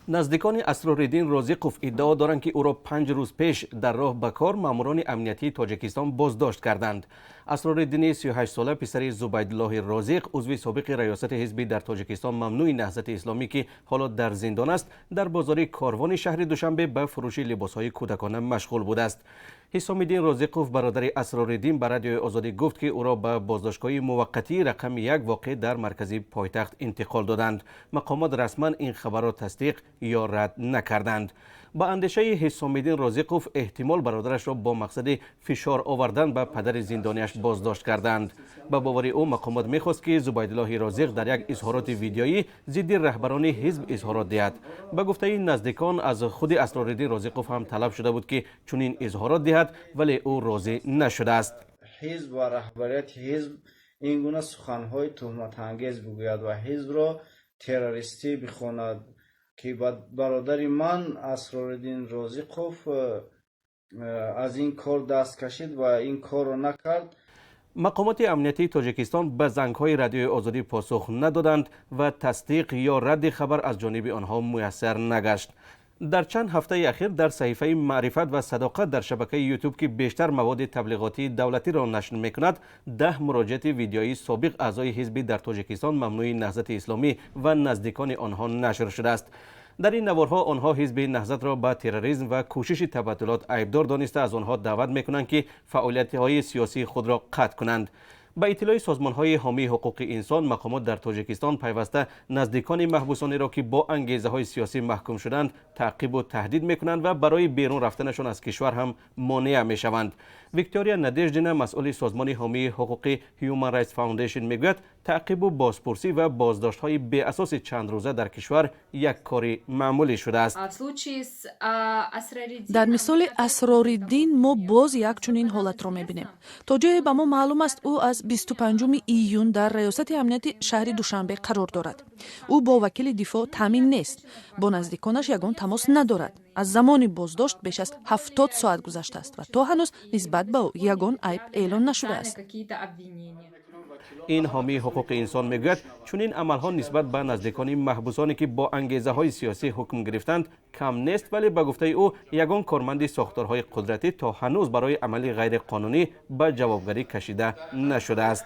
نزدیکان اسرارالدین رازقوف ادعا دارند که او را 5 روز پیش در راه به کار ماموران امنیتی تاجیکستان بازداشت کردند. اسرارالدین 38 ساله پسر زبیدالله رازق عضو سابق ریاست حزب در تاجیکستان ممنوع نهضت اسلامی که حالا در زندان است، در بازار کاروان شهر دوشنبه به فروش لباسهای کودکانه مشغول بوده است. حسام الدین رازقوف برادر اسرارالدین به رادیوی آزادی گفت که او را به بازداشتگاه موقتی رقم 1 واقع در مرکز پایتخت انتقال دادند. مقامات رسما این خبر را تصدیق یا رد نکردند. با اندیشه حسام الدین رازقوف احتمال برادرش را با مقصد فشار آوردن به پدر زندانیش بازداشت کردند. به باور او مقامات می‌خواست که زبیدالله رازق در یک اظهارات ویدیویی ضد رهبران حزب اظهارات دهد. به گفته نزدیکان از خود اسرارالدین رازقوف هم طلب شده بود که چنین اظهارات دهد، ولی او راضی نشده است. حزب و رهبریت حزب این گونه سخن‌های تهمت‌انگیز بگوید و حزب را تروریستی بخواند که برادر من اسرارالدین رازقوف از این کار دست کشید و این کار را نکرد. مقامات امنیتی تاجیکستان به زنگ‌های رادیوی آزادی پاسخ ندادند و تصدیق یا رد خبر از جانب آنها میسر نگشت. در چند هفته اخیر در صحیفه معرفت و صداقت در شبکه یوتیوب که بیشتر مواد تبلیغاتی دولتی را نشر می‌کند، 10 مراجعه ویدیویی سابق اعضای حزب در تاجیکستان ممنوع نهضت اسلامی و نزدیکان آنها نشر شده است. در این نوارها آنها حزب نهضت را به تروریسم و کوشش تبدلات عیبدار دانسته از آنها دعوت می‌کنند که فعالیت‌های سیاسی خود را قطع کنند. با اطلاع سازمان‌های حامی حقوق انسان، مقامات در تاجیکستان پیوسته نزدیکان محبوسانی را که با انگیزه‌های سیاسی محکوم شدند تعقیب و تهدید می‌کنند و برای بیرون رفتنشان از کشور هم مانع می‌شوند. ویکتوریا ندژدینا مسئول سازمان حامی حقوق هیومن رایتس فاوندیشن میگوید تعقیب و بازپرسی و بازداشت‌های بی اساس چند روزه در کشور یک کار معمولی شده است. در مثال اسرارالدین ما باز یک چنین حالت را می‌بینیم. تا جایی به ما معلوم است او از 25 ایون در ریاست امنیت شهر دوشنبه قرار دارد. او با وکیل دفاع تامین نیست. با نزدیکانش یگان تماس ندارد. از زمان بازداشت بیش از 70 ساعت گذشته است و تا هنوز نسبت به او یگان عیب اعلان نشده است. این حامی حقوق انسان میگوید چنین عملها نسبت به نزدیکان محبوسانی که با انگیزه‌های سیاسی حکم گرفتند کم نیست، ولی به گفته او یگان کارمند ساختارهای قدرتی تا هنوز برای عمل غیر قانونی به جوابگری کشیده نشده است.